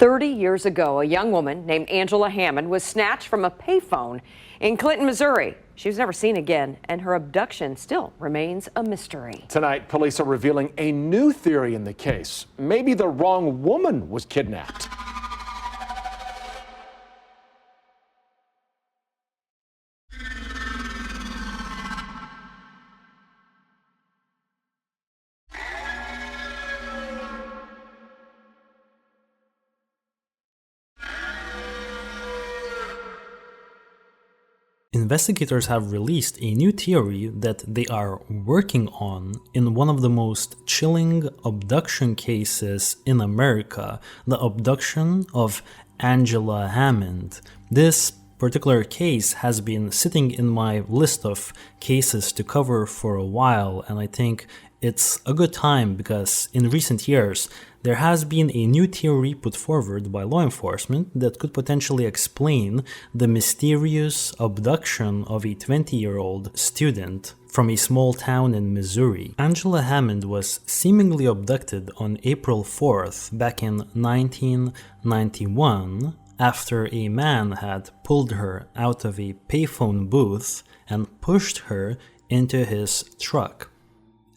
30 years ago, a young woman named Angela Hammond was snatched from a payphone in Clinton, Missouri. She was never seen again, and her abduction still remains a mystery. Tonight, police are revealing a new theory in the case. Maybe the wrong woman was kidnapped. Investigators have released a new theory that they are working on in one of the most chilling abduction cases in America, the abduction of Angela Hammond. This particular case has been sitting in my list of cases to cover for a while, and I think it's a good time because in recent years there has been a new theory put forward by law enforcement that could potentially explain the mysterious abduction of a 20-year-old student from a small town in Missouri. Angela Hammond was seemingly abducted on April 4th back in 1991 after a man had pulled her out of a payphone booth and pushed her into his truck.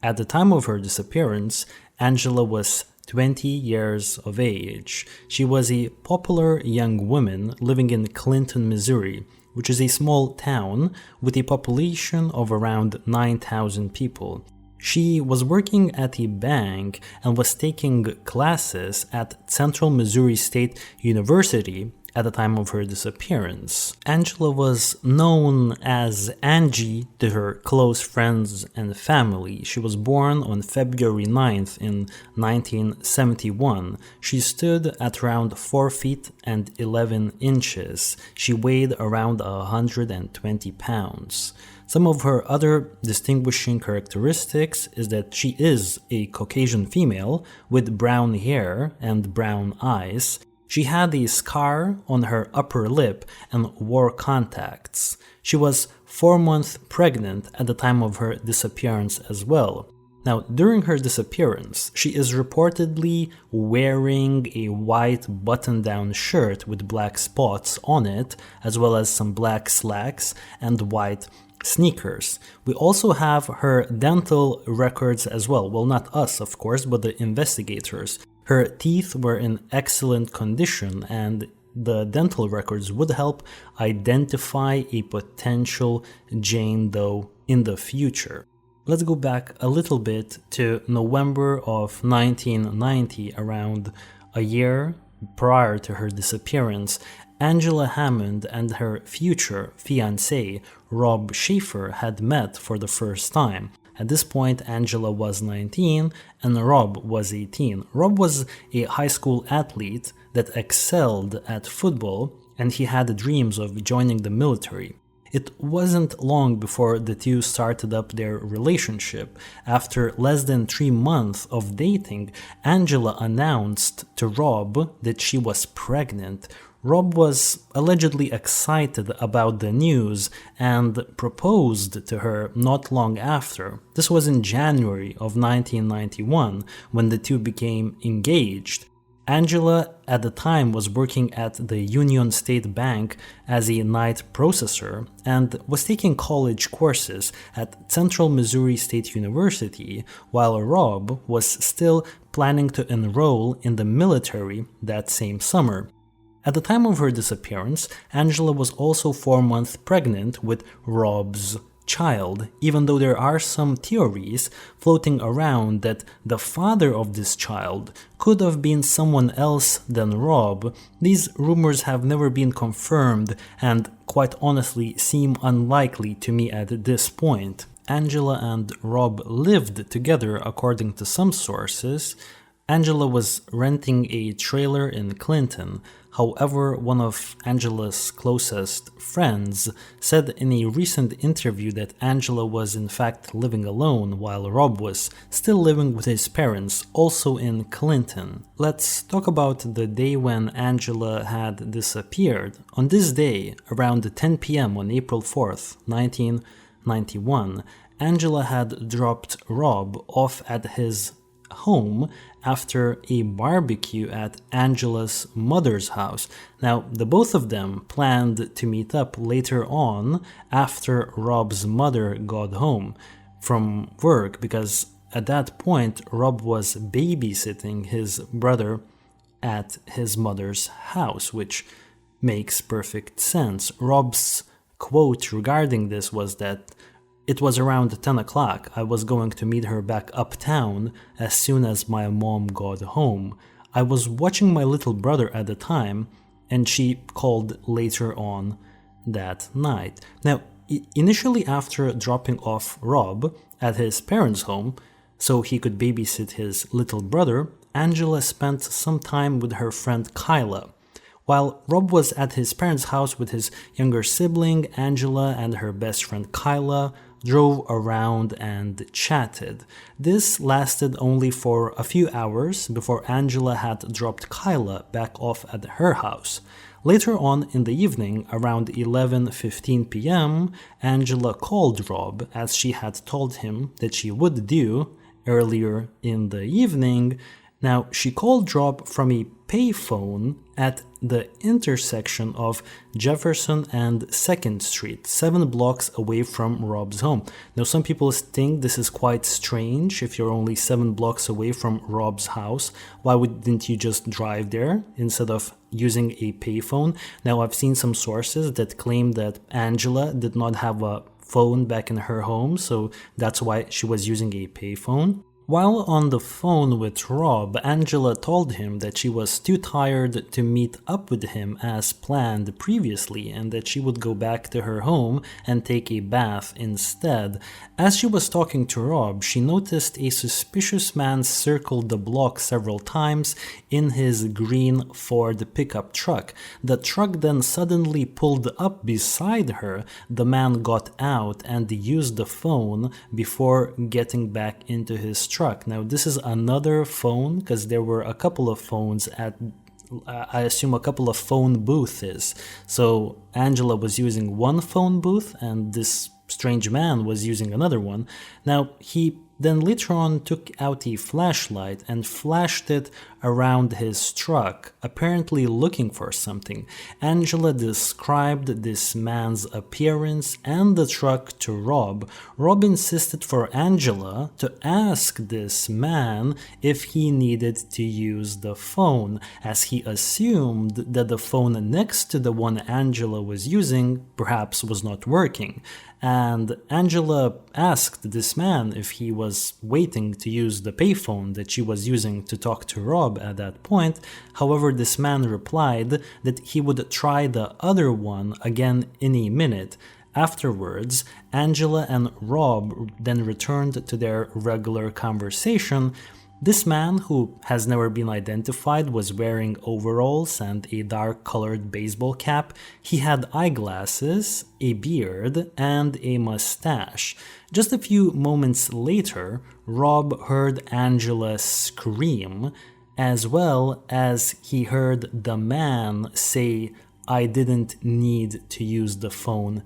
At the time of her disappearance, Angela was 20 years of age. She was a popular young woman living in Clinton, Missouri, which is a small town with a population of around 9,000 people. She was working at a bank and was taking classes at Central Missouri State University at the time of her disappearance. Angela was known as Angie to her close friends and family. She was born on February 9th in 1971. She stood at around 4 feet and 11 inches. She weighed around 120 pounds. Some of her other distinguishing characteristics is that she is a Caucasian female with brown hair and brown eyes. She had a scar on her upper lip and wore contacts. She was 4 months pregnant at the time of her disappearance as well. Now, during her disappearance, she is reportedly wearing a white button-down shirt with black spots on it, as well as some black slacks and white sneakers. We also have her dental records as well. Well, not us, of course, but the investigators. Her teeth were in excellent condition, and the dental records would help identify a potential Jane Doe in the future. Let's go back a little bit to November of 1990, around a year prior to her disappearance. Angela Hammond and her future fiancé, Rob Schaefer, had met for the first time. At this point, Angela was 19 and Rob was 18. Rob was a high school athlete that excelled at football, and he had dreams of joining the military. It wasn't long before the two started up their relationship. After less than 3 months of dating, Angela announced to Rob that she was pregnant. Rob was allegedly excited about the news and proposed to her not long after. This was in January of 1991 when the two became engaged. Angela at the time was working at the Union State Bank as a night processor and was taking college courses at Central Missouri State University, while Rob was still planning to enroll in the military that same summer. At the time of her disappearance, Angela was also 4 months pregnant with Rob's child, even though there are some theories floating around that the father of this child could have been someone else than Rob. These rumors have never been confirmed and quite honestly seem unlikely to me at this point. Angela and Rob lived together according to some sources. Angela was renting a trailer in Clinton. However, one of Angela's closest friends said in a recent interview that Angela was in fact living alone while Rob was still living with his parents, also in Clinton. Let's talk about the day when Angela had disappeared. On this day, around 10 p.m. on April 4th, 1991, Angela had dropped Rob off at his home after a barbecue at Angela's mother's house. Now, the both of them planned to meet up later on after Rob's mother got home from work, because at that point Rob was babysitting his brother at his mother's house, which makes perfect sense. Rob's quote regarding this was that it was around 10 o'clock. I was going to meet her back uptown as soon as my mom got home. I was watching my little brother at the time, and she called later on that night. Now, initially after dropping off Rob at his parents' home so he could babysit his little brother, Angela spent some time with her friend Kyla. While Rob was at his parents' house with his younger sibling, Angela and her best friend Kyla drove around and chatted. This lasted only for a few hours before Angela had dropped Kyla back off at her house. Later on in the evening, around 11:15 p.m., Angela called Rob, as she had told him that she would do earlier in the evening. Now, she called Rob from a payphone at the intersection of Jefferson and 2nd Street, 7 blocks away from Rob's home. Now, some people think this is quite strange. If you're only 7 blocks away from Rob's house, why wouldn't you just drive there instead of using a payphone? Now, I've seen some sources that claim that Angela did not have a phone back in her home, so that's why she was using a payphone. While on the phone with Rob, Angela told him that she was too tired to meet up with him as planned previously, and that she would go back to her home and take a bath instead. As she was talking to Rob, she noticed a suspicious man circle the block several times in his green Ford pickup truck. The truck then suddenly pulled up beside her. The man got out and used the phone before getting back into his truck. Now, this is another phone, because there were a couple of phones at, I assume, a couple of phone booths. So Angela was using one phone booth and this strange man was using another one. Now, he then later on took out a flashlight and flashed it around his truck, apparently looking for something. Angela described this man's appearance and the truck to Rob. Rob insisted for Angela to ask this man if he needed to use the phone, as he assumed that the phone next to the one Angela was using perhaps was not working. And Angela asked this man if he was waiting to use the payphone that she was using to talk to Rob at that point. However, this man replied that he would try the other one again in a minute. Afterwards, Angela and Rob then returned to their regular conversation. This man, who has never been identified, was wearing overalls and a dark-colored baseball cap. He had eyeglasses, a beard, and a mustache. Just a few moments later, Rob heard Angela scream, as well as he heard the man say, "I didn't need to use the phone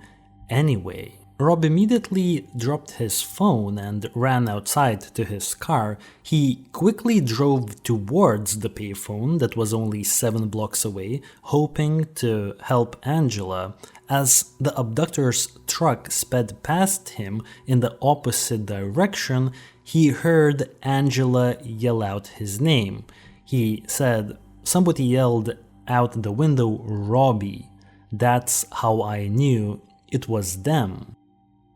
anyway." Rob immediately dropped his phone and ran outside to his car. He quickly drove towards the payphone that was only 7 blocks away, hoping to help Angela. As the abductor's truck sped past him in the opposite direction, he heard Angela yell out his name. He said, "Somebody yelled out the window, 'Robbie.' That's how I knew it was them."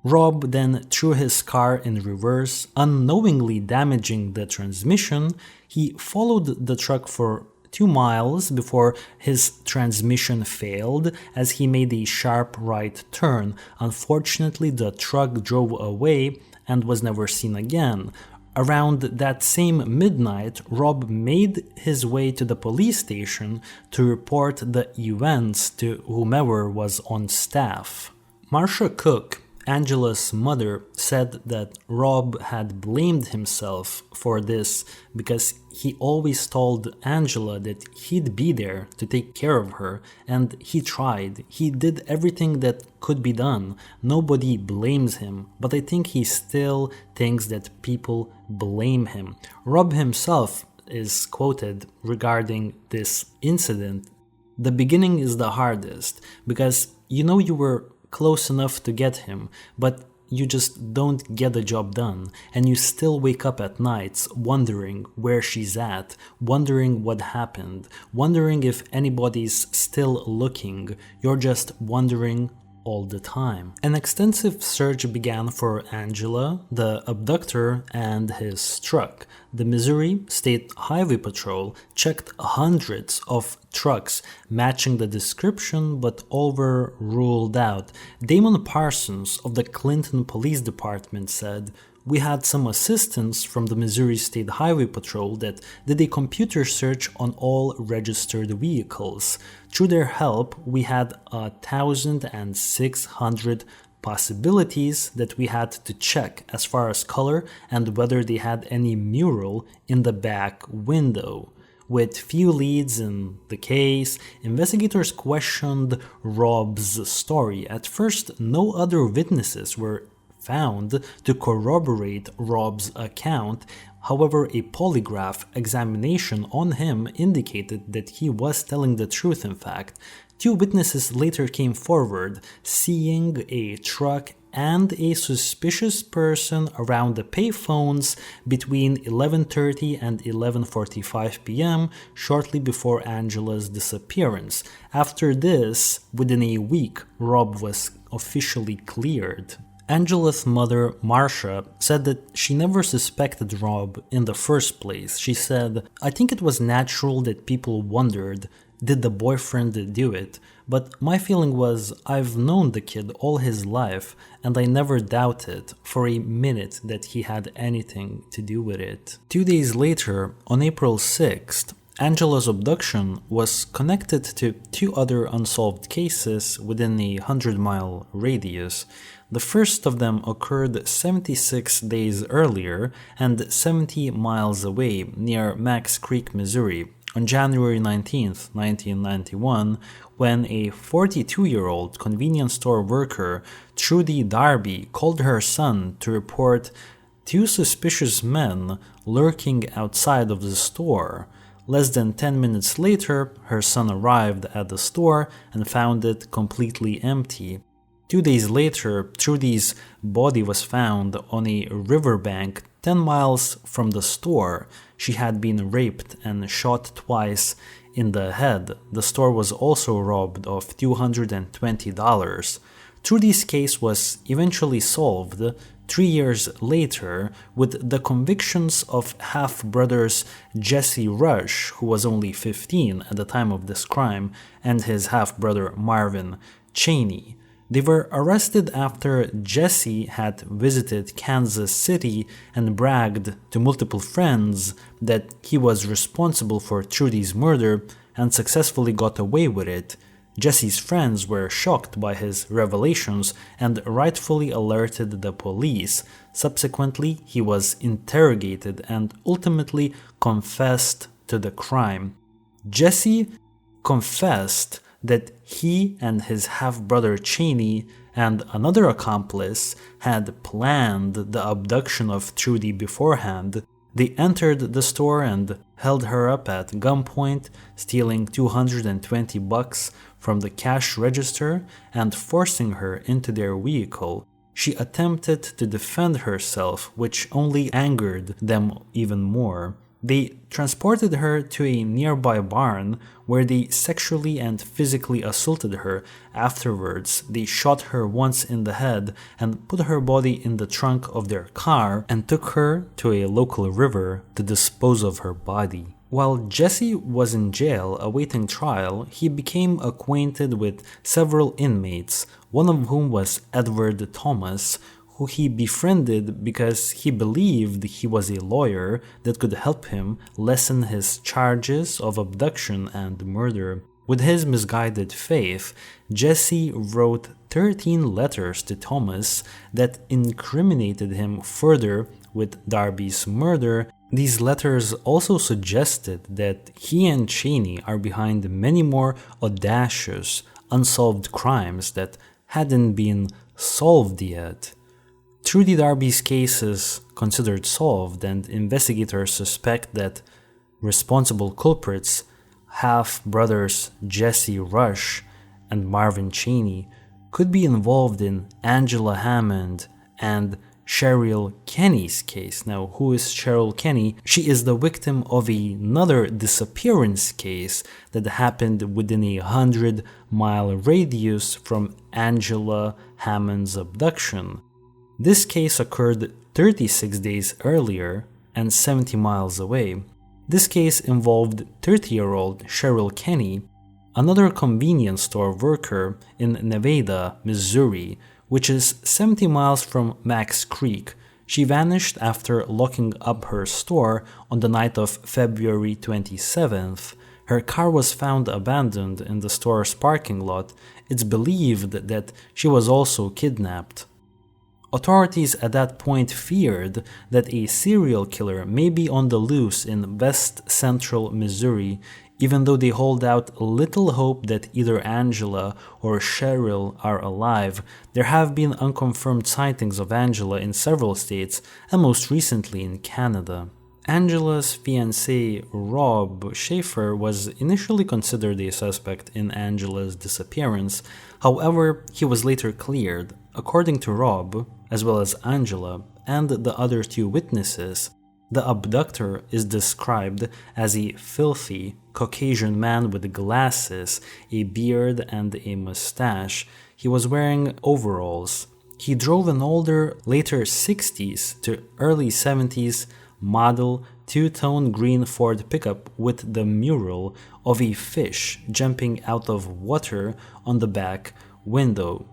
Rob then threw his car in reverse, unknowingly damaging the transmission. He followed the truck for 2 miles before his transmission failed as he made a sharp right turn. Unfortunately, the truck drove away and was never seen again. Around that same midnight, Rob made his way to the police station to report the events to whomever was on staff. Marcia Cook, Angela's mother said that Rob had blamed himself for this because he always told Angela that he'd be there to take care of her, and he tried. He did everything that could be done. Nobody blames him, but I think he still thinks that people blame him. Rob himself is quoted regarding this incident. The beginning is the hardest because you know you were close enough to get him, but you just don't get the job done, and you still wake up at nights wondering where she's at, wondering what happened, wondering if anybody's still looking. You're just wondering all the time. An extensive search began for Angela, the abductor, and his truck. The Missouri State Highway Patrol checked hundreds of trucks matching the description, but all were ruled out. Damon Parsons of the Clinton Police Department said, "We had some assistance from the Missouri State Highway Patrol that did a computer search on all registered vehicles. Through their help, we had 1,600 possibilities that we had to check as far as color and whether they had any mural in the back window." With few leads in the case, investigators questioned Rob's story. At first, no other witnesses were found to corroborate Rob's account. However, a polygraph examination on him indicated that he was telling the truth. In fact, 2 witnesses later came forward, seeing a truck and a suspicious person around the payphones between 11:30 and 11:45 p.m. shortly before Angela's disappearance. After this, within a week, Rob was officially cleared. Angela's mother, Marcia, said that she never suspected Rob in the first place. She said, "I think it was natural that people wondered, did the boyfriend do it? But my feeling was, I've known the kid all his life, and I never doubted for a minute that he had anything to do with it." 2 days later, on April 6th, Angela's abduction was connected to 2 other unsolved cases within a 100-mile radius. The first of them occurred 76 days earlier and 70 miles away near Max Creek, Missouri, on January 19, 1991, when a 42-year-old convenience store worker, Trudy Darby, called her son to report 2 suspicious men lurking outside of the store. Less than 10 minutes later, her son arrived at the store and found it completely empty. 2 days later, Trudy's body was found on a riverbank 10 miles from the store. She had been raped and shot twice in the head. The store was also robbed of $220. Trudy's case was eventually solved 3 years later with the convictions of half-brothers Jesse Rush, who was only 15 at the time of this crime, and his half-brother Marvin Cheney. They were arrested after Jesse had visited Kansas City and bragged to multiple friends that he was responsible for Trudy's murder and successfully got away with it. Jesse's friends were shocked by his revelations and rightfully alerted the police. Subsequently, he was interrogated and ultimately confessed to the crime. Jesse confessed that he and his half-brother Cheney and another accomplice had planned the abduction of Trudy beforehand. They entered the store and held her up at gunpoint, stealing $220 from the cash register and forcing her into their vehicle. She attempted to defend herself, which only angered them even more. They transported her to a nearby barn where they sexually and physically assaulted her. Afterwards, they shot her once in the head and put her body in the trunk of their car and took her to a local river to dispose of her body. While Jesse was in jail awaiting trial, he became acquainted with several inmates, one of whom was Edward Thomas, who he befriended because he believed he was a lawyer that could help him lessen his charges of abduction and murder. With his misguided faith, Jesse wrote 13 letters to Thomas that incriminated him further with Darby's murder. These letters also suggested that he and Cheney are behind many more audacious, unsolved crimes that hadn't been solved yet. Trudy Darby's case is considered solved, and investigators suspect that responsible culprits, half-brothers Jesse Rush and Marvin Cheney, could be involved in Angela Hammond and Cheryl Kenny's case. Now, who is Cheryl Kenny? She is the victim of another disappearance case that happened within a 100-mile radius from Angela Hammond's abduction. This case occurred 36 days earlier and 70 miles away. This case involved 30-year-old Cheryl Kenny, another convenience store worker in Nevada, Missouri, which is 70 miles from Max Creek. She vanished after locking up her store on the night of February 27th. Her car was found abandoned in the store's parking lot. It's believed that she was also kidnapped. Authorities at that point feared that a serial killer may be on the loose in West Central Missouri, even though they hold out little hope that either Angela or Cheryl are alive. There have been unconfirmed sightings of Angela in several states, and most recently in Canada. Angela's fiancé, Rob Schaefer, was initially considered a suspect in Angela's disappearance. However, he was later cleared. According to Rob, as well as Angela, and the other two witnesses, the abductor is described as a filthy Caucasian man with glasses, a beard, and a mustache. He was wearing overalls. He drove an older, later 60s to early 70s model two-tone green Ford pickup with the mural of a fish jumping out of water on the back window.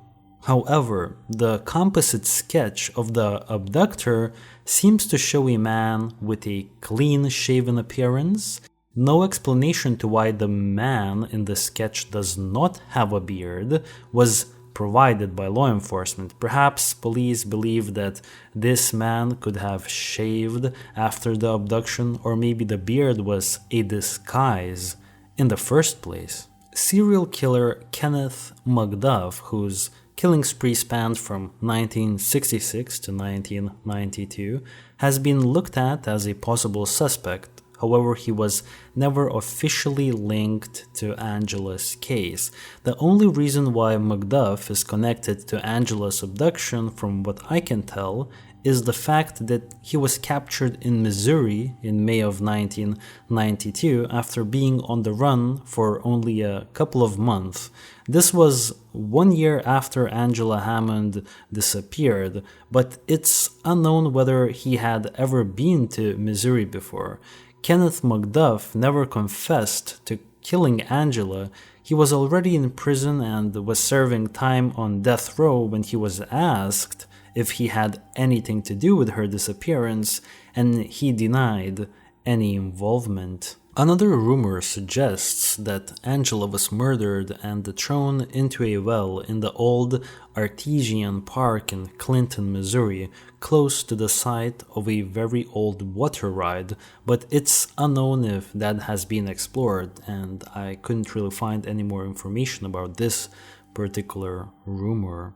However, the composite sketch of the abductor seems to show a man with a clean-shaven appearance. No explanation to why the man in the sketch does not have a beard was provided by law enforcement. Perhaps police believe that this man could have shaved after the abduction, or maybe the beard was a disguise in the first place. Serial killer Kenneth McDuff, whose killing spree spanned from 1966 to 1992, has been looked at as a possible suspect. However, he was never officially linked to Angela's case. The only reason why McDuff is connected to Angela's abduction, from what I can tell, is the fact that he was captured in Missouri in May of 1992 after being on the run for only a couple of months. This was 1 year after Angela Hammond disappeared, but it's unknown whether he had ever been to Missouri before. Kenneth McDuff never confessed to killing Angela. He was already in prison and was serving time on death row when he was asked if he had anything to do with her disappearance, and he denied any involvement. Another rumor suggests that Angela was murdered and thrown into a well in the old Artesian Park in Clinton, Missouri, close to the site of a very old water ride, but it's unknown if that has been explored, and I couldn't really find any more information about this particular rumor.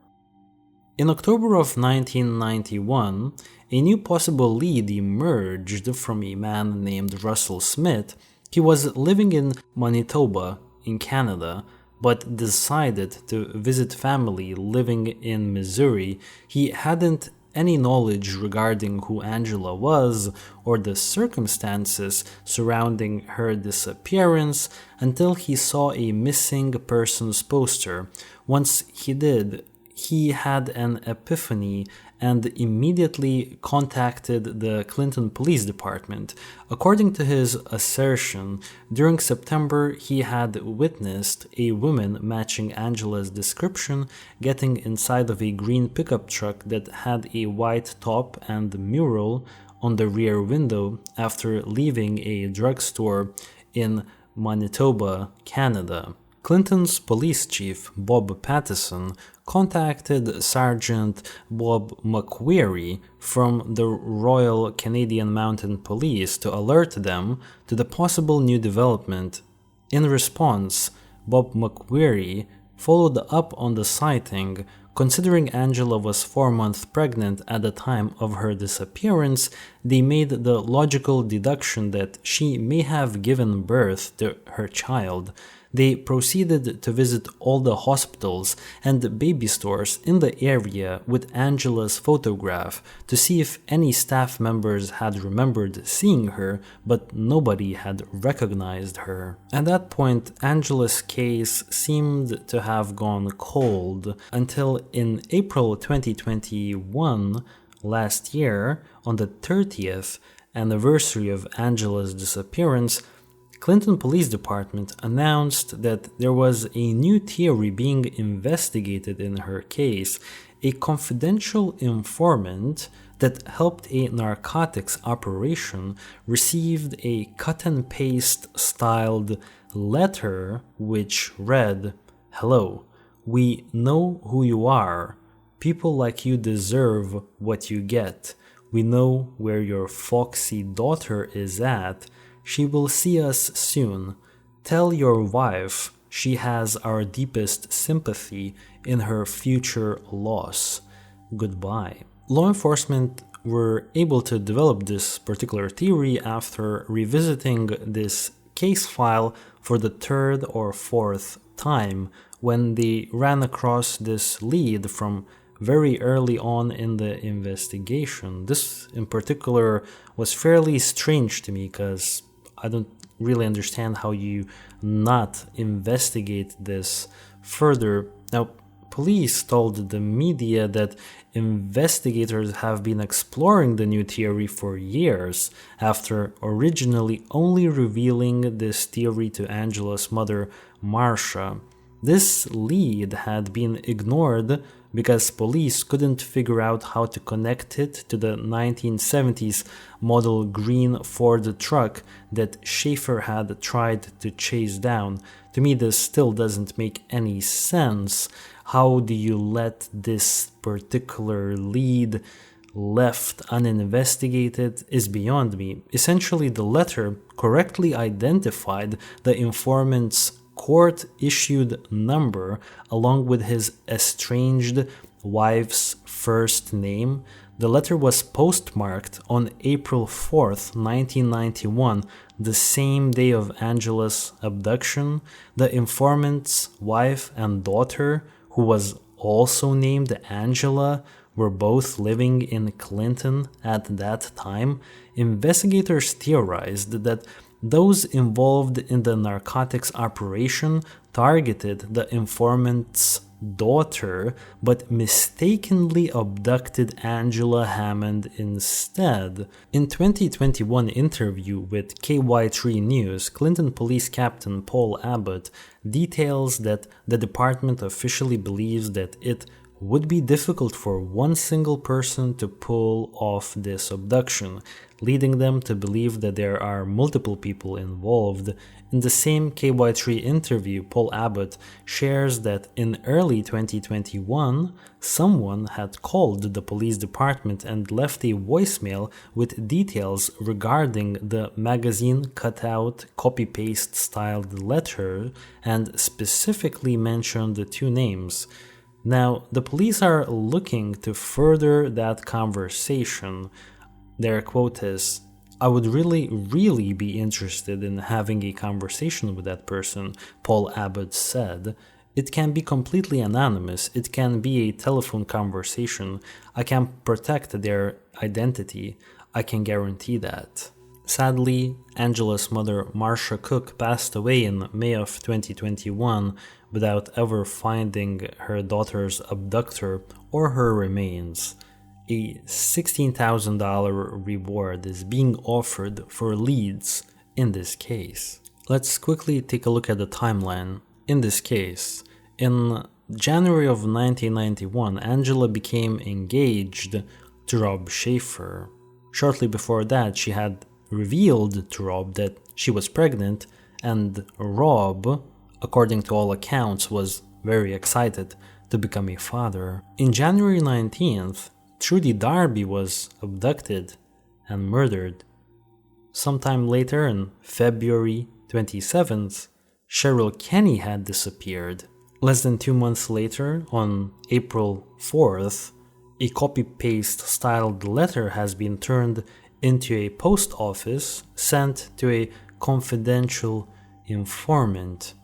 In October of 1991, a new possible lead emerged from a man named Russell Smith. He was living in Manitoba, in Canada, but decided to visit family living in Missouri. He hadn't any knowledge regarding who Angela was or the circumstances surrounding her disappearance until he saw a missing persons poster. Once he did, he had an epiphany and immediately contacted the Clinton Police Department. According to his assertion, during September he had witnessed a woman matching Angela's description getting inside of a green pickup truck that had a white top and mural on the rear window after leaving a drugstore in Manitoba, Canada. Clinton's police chief, Bob Pattison, contacted Sergeant Bob McQuarrie from the Royal Canadian Mounted Police to alert them to the possible new development. In response, Bob McQuarrie followed up on the sighting. Considering Angela was 4 months pregnant at the time of her disappearance, they made the logical deduction that she may have given birth to her child. They proceeded to visit all the hospitals and baby stores in the area with Angela's photograph to see if any staff members had remembered seeing her, but nobody had recognized her. At that point, Angela's case seemed to have gone cold until in April 2021, last year, on the 30th anniversary of Angela's disappearance, Clinton Police Department announced that there was a new theory being investigated in her case. A confidential informant that helped a narcotics operation received a cut-and-paste styled letter which read, "Hello, we know who you are. People like you deserve what you get. We know where your foxy daughter is at. She will see us soon. Tell your wife she has our deepest sympathy in her future loss. Goodbye." Law enforcement were able to develop this particular theory after revisiting this case file for the third or fourth time when they ran across this lead from very early on in the investigation. This in particular was fairly strange to me because I don't really understand how you not investigate this further. Now, police told the media that investigators have been exploring the new theory for years after originally only revealing this theory to Angela's mother, Marcia. This lead had been ignored because police couldn't figure out how to connect it to the 1970s model green Ford truck that Schaefer had tried to chase down. To me, this still doesn't make any sense. How do you let this particular lead left uninvestigated is beyond me. Essentially, the letter correctly identified the informant's court-issued number along with his estranged wife's first name. The letter was postmarked on April 4th, 1991, the same day of Angela's abduction. The informant's wife and daughter, who was also named Angela, were both living in Clinton at that time. Investigators theorized that those involved in the narcotics operation targeted the informant's daughter, but mistakenly abducted Angela Hammond instead. In 2021 interview with KY3 News, Clinton Police Captain Paul Abbott details that the department officially believes that it would be difficult for one single person to pull off this abduction, leading them to believe that there are multiple people involved. In the same KY3 interview, Paul Abbott shares that in early 2021, someone had called the police department and left a voicemail with details regarding the magazine cutout copy-paste styled letter and specifically mentioned the two names. Now, the police are looking to further that conversation. Their quote is, "I would really be interested in having a conversation with that person," Paul Abbott said. "It can be completely anonymous. It can be a telephone conversation. I can protect their identity. I can guarantee that." Sadly, Angela's mother, Marcia Cook, passed away in May of 2021 without ever finding her daughter's abductor or her remains. A $16,000 reward is being offered for leads in this case. Let's quickly take a look at the timeline. In this case, in January of 1991, Angela became engaged to Rob Schaefer. Shortly before that, she had revealed to Rob that she was pregnant, and Rob according to all accounts, was very excited to become a father. In January 19th, Trudy Darby was abducted and murdered. Sometime later, on February 27th, Cheryl Kenny had disappeared. Less than 2 months later, on April 4th, a copy-paste styled letter has been turned into a post office sent to a confidential informant.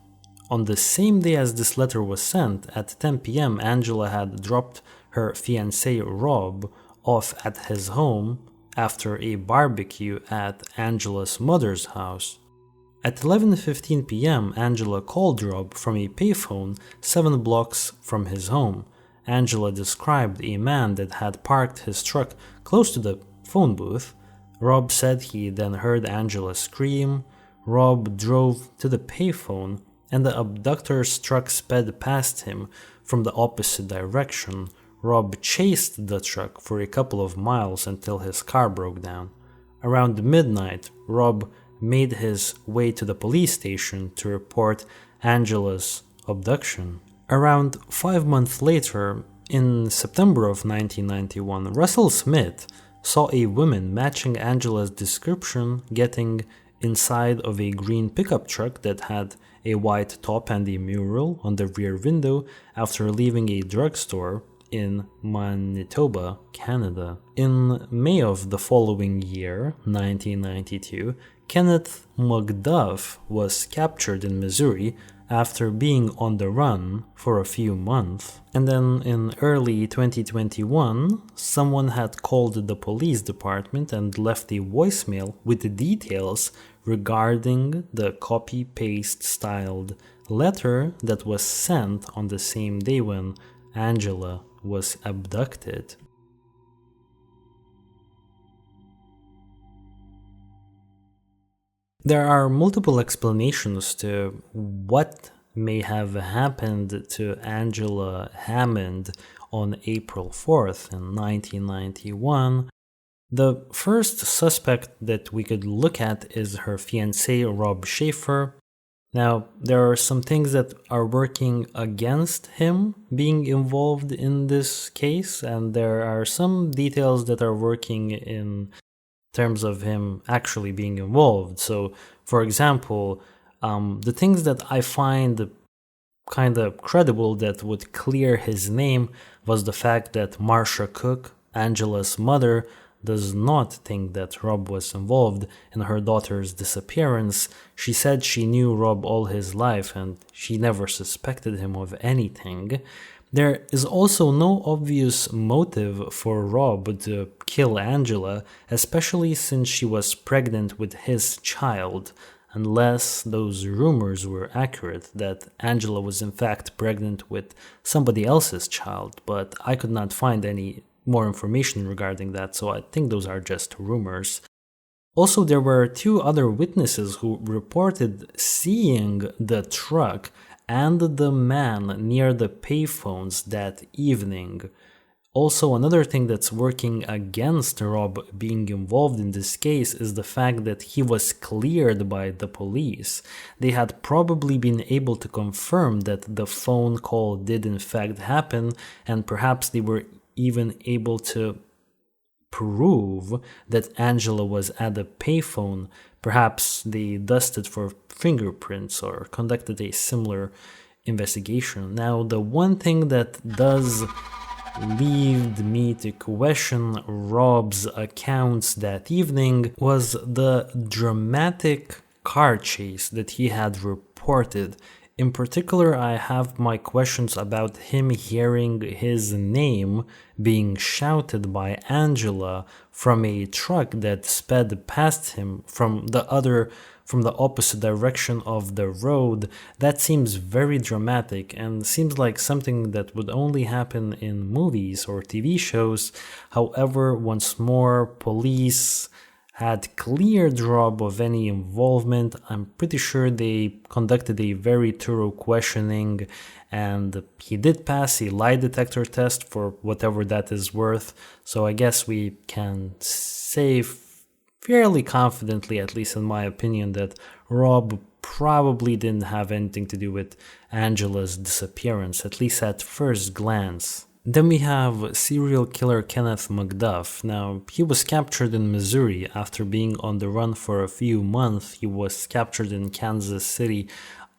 On the same day as this letter was sent, at 10 p.m., Angela had dropped her fiancé Rob off at his home after a barbecue at Angela's mother's house. At 11:15 p.m., Angela called Rob from a payphone 7 blocks from his home. Angela described a man that had parked his truck close to the phone booth. Rob said he then heard Angela scream. Rob drove to the payphone, and the abductor's truck sped past him from the opposite direction. Rob chased the truck for a couple of miles until his car broke down. Around midnight, Rob made his way to the police station to report Angela's abduction. Around 5 months later, in September of 1991, Russell Smith saw a woman matching Angela's description getting inside of a green pickup truck that had a white top and a mural on the rear window after leaving a drugstore in Manitoba, Canada. In May of the following year, 1992, Kenneth McDuff was captured in Missouri after being on the run for a few months. And then in early 2021, someone had called the police department and left a voicemail with the details regarding the copy-paste styled letter that was sent on the same day when Angela was abducted. There are multiple explanations to what may have happened to Angela Hammond on April 4th in 1991. The first suspect that we could look at is her fiancé Rob Schaefer. Now, there are some things that are working against him being involved in this case, and there are some details that are working in terms of him actually being involved. So, for example, the things that I find kind of credible that would clear his name was the fact that Marcia Cook, Angela's mother, does not think that Rob was involved in her daughter's disappearance. She said she knew Rob all his life and she never suspected him of anything. There is also no obvious motive for Rob to kill Angela, especially since she was pregnant with his child, unless those rumors were accurate that Angela was in fact pregnant with somebody else's child, but I could not find any more information regarding that, so I think those are just rumors. Also, there were 2 other witnesses who reported seeing the truck and the man near the payphones that evening. Also, another thing that's working against Rob being involved in this case is the fact that he was cleared by the police. They had probably been able to confirm that the phone call did in fact happen, and perhaps they were even able to prove that Angela was at the payphone. Perhaps they dusted for fingerprints or conducted a similar investigation. Now, the one thing that does lead me to question Rob's accounts that evening was the dramatic car chase that he had reported. In particular, I have my questions about him hearing his name being shouted by Angela from a truck that sped past him from the opposite direction of the road. That seems very dramatic and seems like something that would only happen in movies or TV shows. However, once more, police had cleared Rob of any involvement. I'm pretty sure they conducted a very thorough questioning, and he did pass a lie detector test for whatever that is worth. So I guess we can say fairly confidently, at least in my opinion, that Rob probably didn't have anything to do with Angela's disappearance, at least at first glance. Then we have serial killer Kenneth McDuff. Now, he was captured in Missouri after being on the run for a few months. He was captured in Kansas City.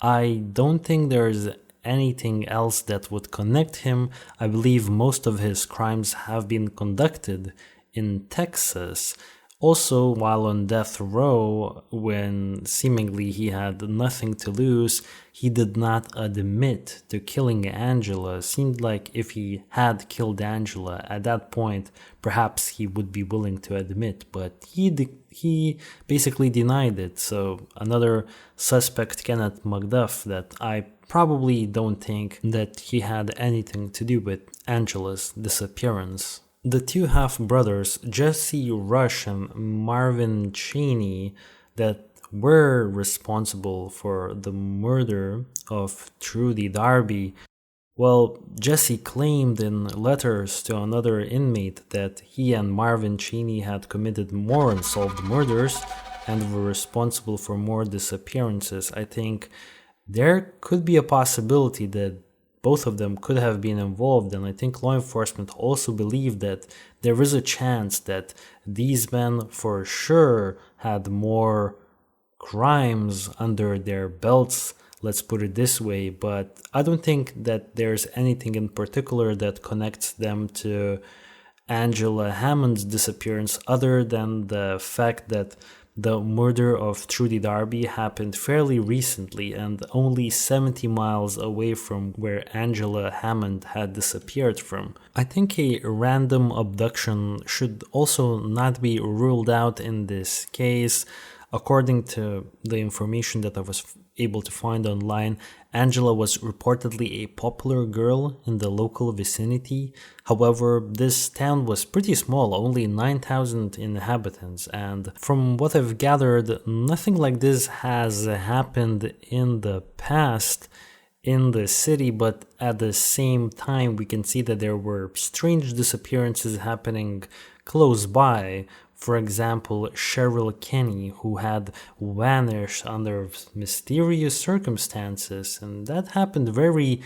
I don't think there's anything else that would connect him. I believe most of his crimes have been conducted in Texas. Also, while on death row, when seemingly he had nothing to lose, he did not admit to killing Angela. Seemed like if he had killed Angela, at that point, perhaps he would be willing to admit, but he basically denied it. So another suspect, Kenneth McDuff, that I probably don't think that he had anything to do with Angela's disappearance. The two half-brothers, Jesse Rush and Marvin Cheney, that were responsible for the murder of Trudy Darby, well, Jesse claimed in letters to another inmate that he and Marvin Cheney had committed more unsolved murders and were responsible for more disappearances. I think there could be a possibility that both of them could have been involved, and I think law enforcement also believe that there is a chance that these men for sure had more crimes under their belts, let's put it this way, but I don't think that there's anything in particular that connects them to Angela Hammond's disappearance other than the fact that the murder of Trudy Darby happened fairly recently and only 70 miles away from where Angela Hammond had disappeared from. I think a random abduction should also not be ruled out in this case. According to the information that I was able to find online, Angela was reportedly a popular girl in the local vicinity. However, this town was pretty small, only 9,000 inhabitants, and from what I've gathered, nothing like this has happened in the past in the city, but at the same time we can see that there were strange disappearances happening close by. For example, Cheryl Kenny, who had vanished under mysterious circumstances, and that happened very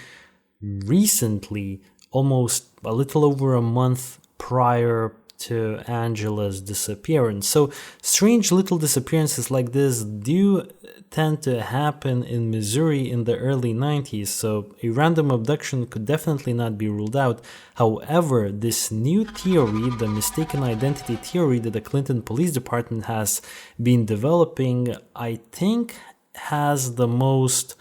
recently, almost a little over a month prior to Angela's disappearance. So strange little disappearances like this do tend to happen in Missouri in the early 90s, so a random abduction could definitely not be ruled out. However, this new theory, the mistaken identity theory that the Clinton Police Department has been developing, I think has the most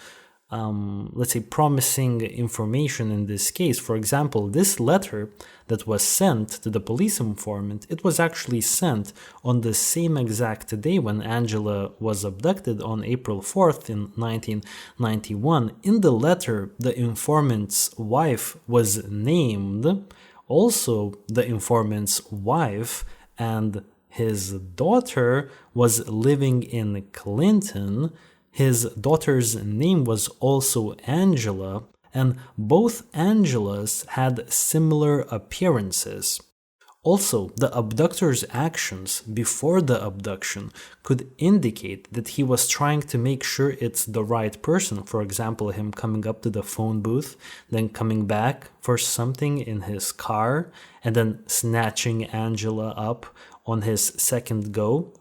let's say promising information in this case. For example, this letter that was sent to the police informant, it was actually sent on the same exact day when Angela was abducted on April 4th in 1991. In the letter, the informant's wife was named. Also, the informant's wife and his daughter was living in Clinton. His daughter's name was also Angela, and both Angelas had similar appearances. Also, the abductor's actions before the abduction could indicate that he was trying to make sure it's the right person. For example, him coming up to the phone booth, then coming back for something in his car, and then snatching Angela up on his second go.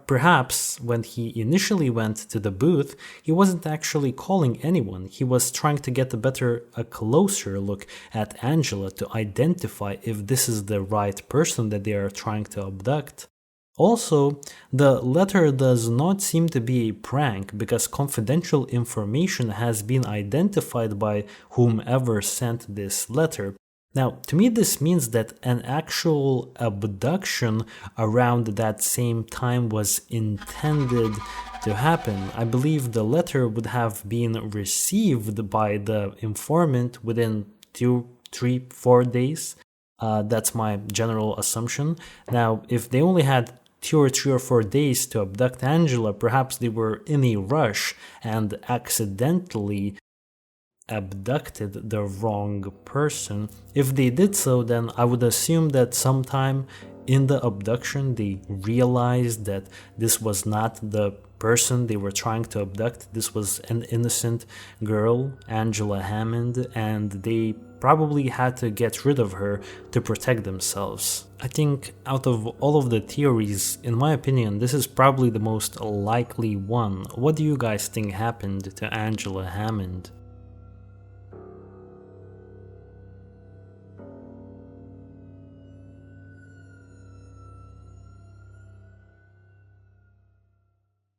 Perhaps when he initially went to the booth, he wasn't actually calling anyone. He was trying to get a closer look at Angela to identify if this is the right person that they are trying to abduct. Also, the letter does not seem to be a prank because confidential information has been identified by whomever sent this letter. Now, to me, this means that an actual abduction around that same time was intended to happen. I believe the letter would have been received by the informant within 2, 3, 4 days. That's my general assumption. Now, if they only had 2 or 3 or 4 days to abduct Angela, perhaps they were in a rush and accidentally abducted the wrong person. If they did so, then I would assume that sometime in the abduction they realized that this was not the person they were trying to abduct. This was an innocent girl, Angela Hammond, and they probably had to get rid of her to protect themselves. I think out of all of the theories, in my opinion, this is probably the most likely one. What do you guys think happened to Angela Hammond?